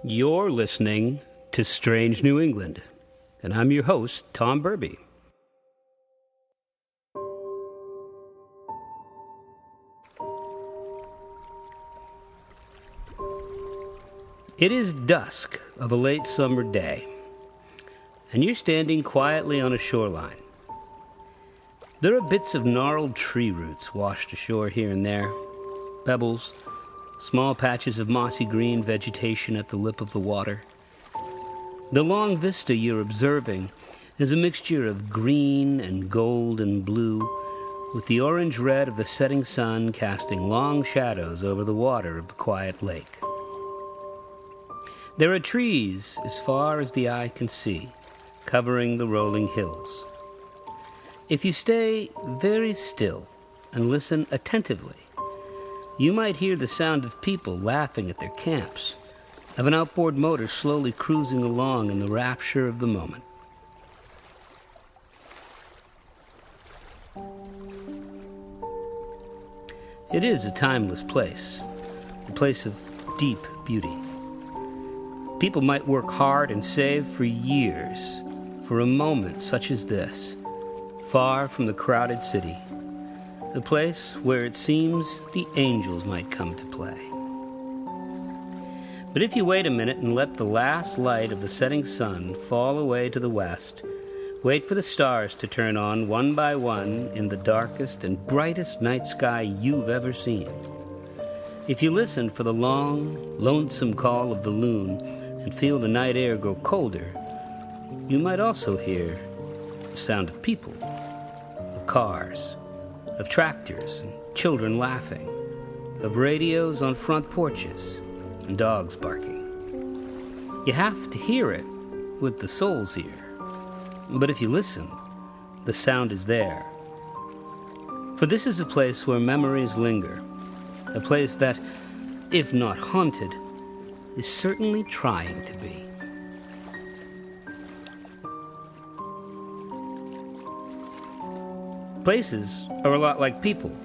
You're listening to Strange New England, and I'm your host, Tom Burby. It is dusk of a late summer day, and you're standing quietly on a shoreline. There are bits of gnarled tree roots washed ashore here and there, pebbles, small patches of mossy green vegetation at the lip of the water. The long vista you're observing is a mixture of green and gold and blue, with the orange red of the setting sun casting long shadows over the water of the quiet lake. There are trees as far as the eye can see, covering the rolling hills. If you stay very still and listen attentively, you might hear the sound of people laughing at their camps, of an outboard motor slowly cruising along in the rapture of the moment. It is a timeless place, a place of deep beauty. People might work hard and save for years for a moment such as this, far from the crowded city, a place where it seems the angels might come to play. But if you wait a minute and let the last light of the setting sun fall away to the west, wait for the stars to turn on one by one in the darkest and brightest night sky you've ever seen. If you listen for the long, lonesome call of the loon and feel the night air grow colder, you might also hear the sound of people, of cars, of tractors and children laughing, of radios on front porches and dogs barking. You have to hear it with the soul's ear, but if you listen, the sound is there. For this is a place where memories linger, a place that, if not haunted, is certainly trying to be. Places are a lot like people.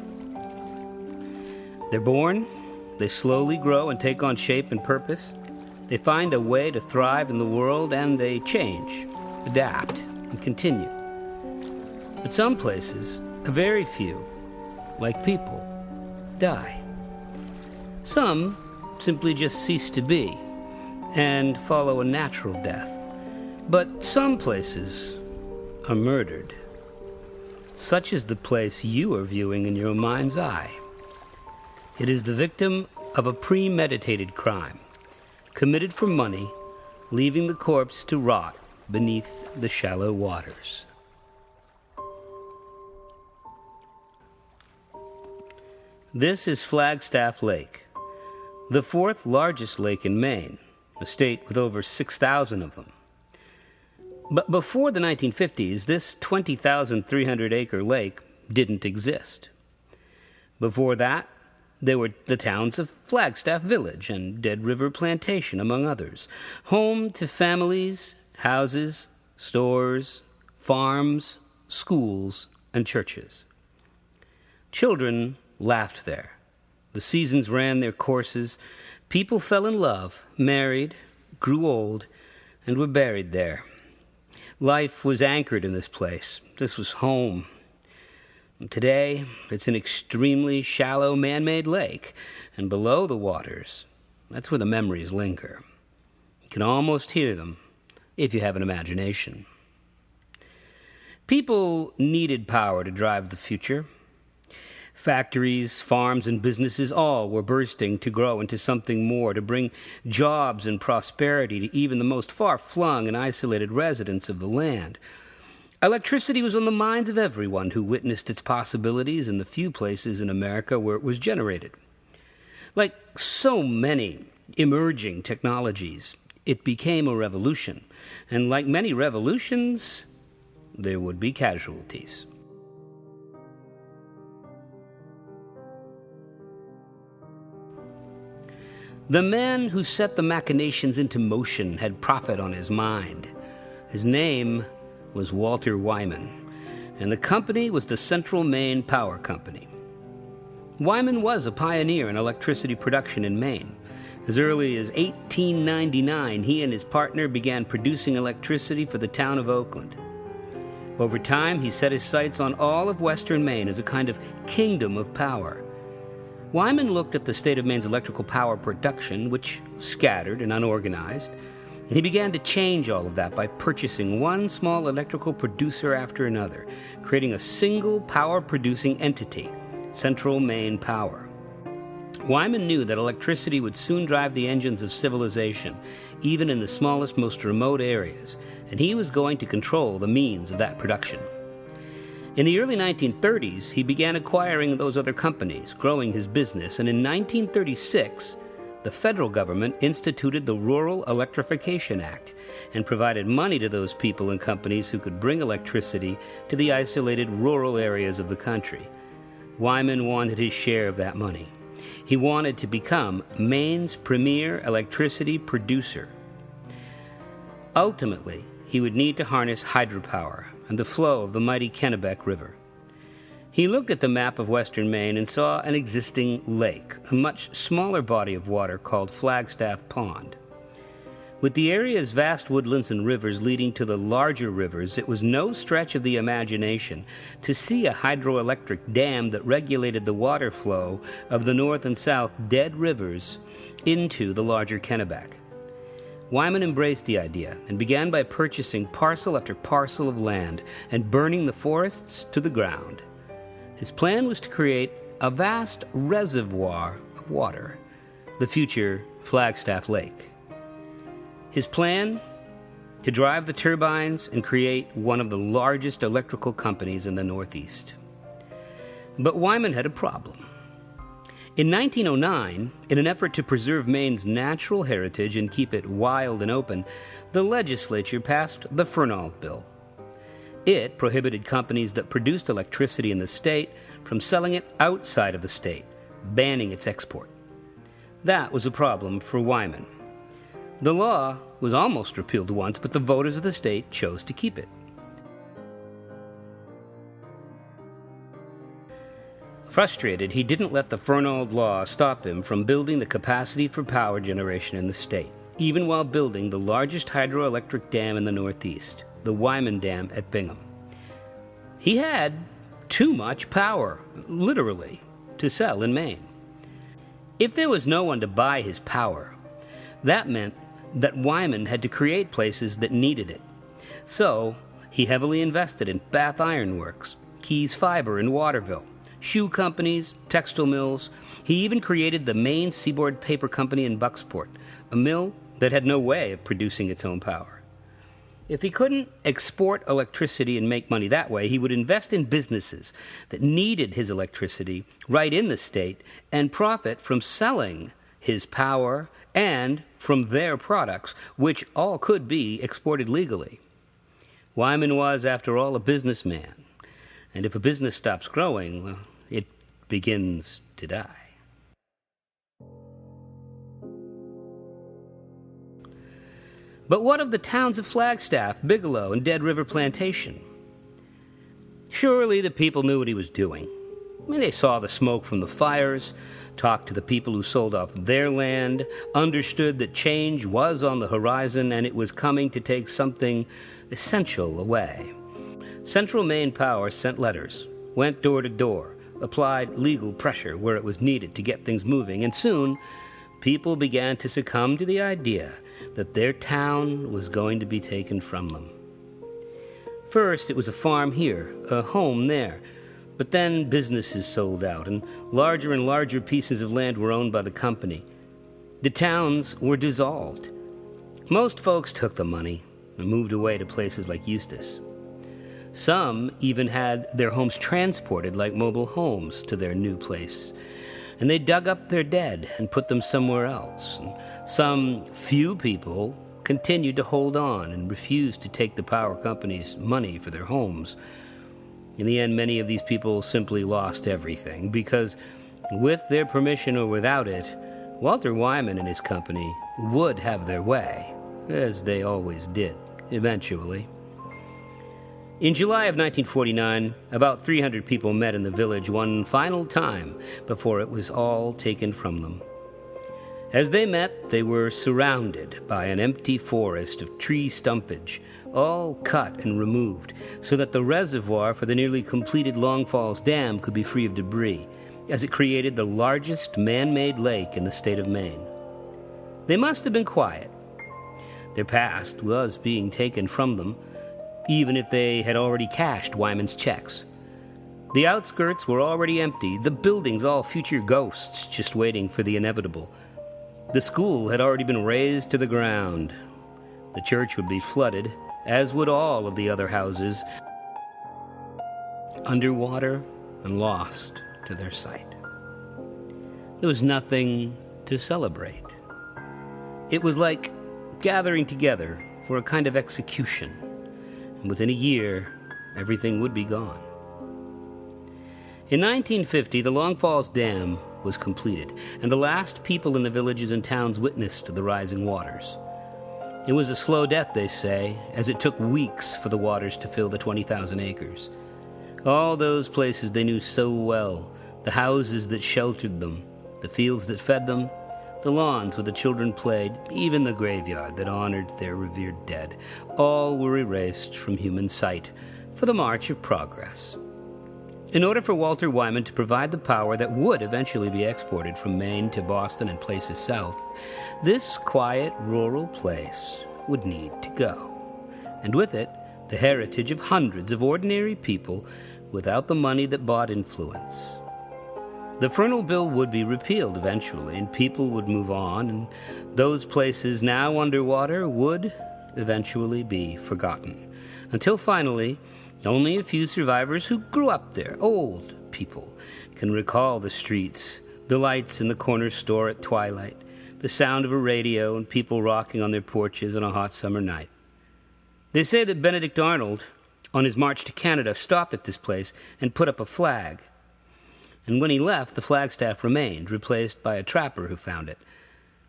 They're born, they slowly grow and take on shape and purpose. They find a way to thrive in the world, and they change, adapt, and continue. But some places, a very few, like people, die. Some simply just cease to be and follow a natural death. But some places are murdered. Such is the place you are viewing in your mind's eye. It is the victim of a premeditated crime, committed for money, leaving the corpse to rot beneath the shallow waters. This is Flagstaff Lake, the fourth largest lake in Maine, a state with over 6,000 of them. But before the 1950s, this 20,300-acre lake didn't exist. Before that, there were the towns of Flagstaff Village and Dead River Plantation, among others, home to families, houses, stores, farms, schools, and churches. Children laughed there. The seasons ran their courses. People fell in love, married, grew old, and were buried there. Life was anchored in this place. This was home. Today, it's an extremely shallow man-made lake, and below the waters, that's where the memories linger. You can almost hear them, if you have an imagination. People needed power to drive the future. Factories, farms, and businesses all were bursting to grow into something more, to bring jobs and prosperity to even the most far-flung and isolated residents of the land. Electricity was on the minds of everyone who witnessed its possibilities in the few places in America where it was generated. Like so many emerging technologies, it became a revolution, and like many revolutions, there would be casualties. The man who set the machinations into motion had profit on his mind. His name was Walter Wyman, and the company was the Central Maine Power Company. Wyman was a pioneer in electricity production in Maine, As early as 1899, he and his partner began producing electricity for the town of Oakland. Over time, he set his sights on all of western Maine as a kind of kingdom of power. Wyman looked at the state of Maine's electrical power production, which was scattered and unorganized, and he began to change all of that by purchasing one small electrical producer after another, creating a single power-producing entity, Central Maine Power. Wyman knew that electricity would soon drive the engines of civilization, even in the smallest, most remote areas, and he was going to control the means of that production. In the early 1930s, he began acquiring those other companies, growing his business, and in 1936, the federal government instituted the Rural Electrification Act and provided money to those people and companies who could bring electricity to the isolated rural areas of the country. Wyman wanted his share of that money. He wanted to become Maine's premier electricity producer. Ultimately, he would need to harness hydropower and the flow of the mighty Kennebec River. He looked at the map of western Maine and saw an existing lake, a much smaller body of water called Flagstaff Pond. With the area's vast woodlands and rivers leading to the larger rivers, it was no stretch of the imagination to see a hydroelectric dam that regulated the water flow of the north and south dead rivers into the larger Kennebec. Wyman embraced the idea and began by purchasing parcel after parcel of land and burning the forests to the ground. His plan was to create a vast reservoir of water, the future Flagstaff Lake. His plan? To drive the turbines and create one of the largest electrical companies in the Northeast. But Wyman had a problem. In 1909, in an effort to preserve Maine's natural heritage and keep it wild and open, the legislature passed the Fernald Bill. It prohibited companies that produced electricity in the state from selling it outside of the state, banning its export. That was a problem for Wyman. The law was almost repealed once, but the voters of the state chose to keep it. Frustrated, he didn't let the Fernald Law stop him from building the capacity for power generation in the state, even while building the largest hydroelectric dam in the Northeast, the Wyman Dam at Bingham. He had too much power, literally, to sell in Maine. If there was no one to buy his power, that meant that Wyman had to create places that needed it. So he heavily invested in Bath Iron Works, Keys Fiber in Waterville, shoe companies, textile mills. He even created the Maine Seaboard Paper Company in Bucksport, a mill that had no way of producing its own power. If he couldn't export electricity and make money that way, he would invest in businesses that needed his electricity right in the state and profit from selling his power and from their products, which all could be exported legally. Wyman was, after all, a businessman, and if a business stops growing, well, it begins to die. But what of the towns of Flagstaff, Bigelow, and Dead River Plantation? Surely the people knew what he was doing. I mean, they saw the smoke from the fires, talked to the people who sold off their land, understood that change was on the horizon and it was coming to take something essential away. Central Maine Power sent letters, went door to door, applied legal pressure where it was needed to get things moving, and soon people began to succumb to the idea that their town was going to be taken from them. First, it was a farm here, a home there. But then businesses sold out, and larger pieces of land were owned by the company. The towns were dissolved. Most folks took the money and moved away to places like Eustis. Some even had their homes transported like mobile homes to their new place, and they dug up their dead and put them somewhere else. And some few people continued to hold on and refused to take the power company's money for their homes. In the end, many of these people simply lost everything because, with their permission or without it, Walter Wyman and his company would have their way, as they always did, eventually. In July of 1949, about 300 people met in the village one final time before it was all taken from them. As they met, they were surrounded by an empty forest of tree stumpage, all cut and removed, so that the reservoir for the nearly completed Long Falls Dam could be free of debris, as it created the largest man-made lake in the state of Maine. They must have been quiet. Their past was being taken from them, even if they had already cashed Wyman's checks. The outskirts were already empty, the buildings all future ghosts just waiting for the inevitable. The school had already been razed to the ground. The church would be flooded, as would all of the other houses, underwater and lost to their sight. There was nothing to celebrate. It was like gathering together for a kind of execution, and within a year, everything would be gone. In 1950, the Long Falls Dam was completed, and the last people in the villages and towns witnessed the rising waters. It was a slow death, they say, as it took weeks for the waters to fill the 20,000 acres. All those places they knew so well, the houses that sheltered them, the fields that fed them, the lawns where the children played, even the graveyard that honored their revered dead, all were erased from human sight for the march of progress. In order for Walter Wyman to provide the power that would eventually be exported from Maine to Boston and places south, this quiet rural place would need to go, and with it, the heritage of hundreds of ordinary people without the money that bought influence. The Fernal Bill would be repealed eventually, and people would move on, and those places now underwater would eventually be forgotten, until finally, only a few survivors who grew up there, old people, can recall the streets, the lights in the corner store at twilight, the sound of a radio and people rocking on their porches on a hot summer night. They say that Benedict Arnold, on his march to Canada, stopped at this place and put up a flag. And when he left, the Flaggstaff remained, replaced by a trapper who found it.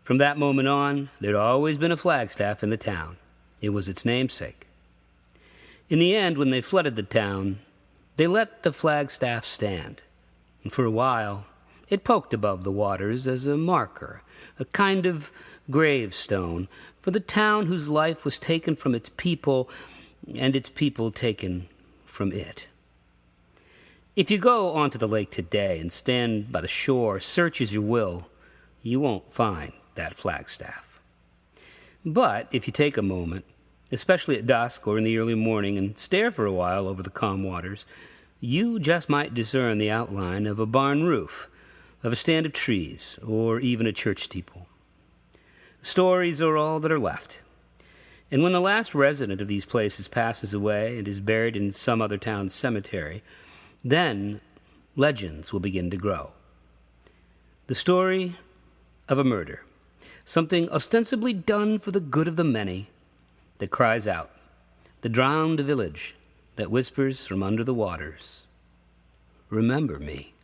From that moment on, there'd always been a Flagstaff in the town. It was its namesake. In the end, when they flooded the town, they let the Flagstaff stand, and for a while it poked above the waters as a marker, a kind of gravestone for the town whose life was taken from its people and its people taken from it. If you go onto the lake today and stand by the shore, search as you will, you won't find that Flagstaff. But if you take a moment, especially at dusk or in the early morning, and stare for a while over the calm waters, you just might discern the outline of a barn roof, of a stand of trees, or even a church steeple. Stories are all that are left. And when the last resident of these places passes away and is buried in some other town's cemetery, then legends will begin to grow. The story of a murder, something ostensibly done for the good of the many, that cries out, the drowned village that whispers from under the waters, remember me.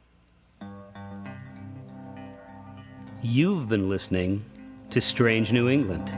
You've been listening to Strange New England.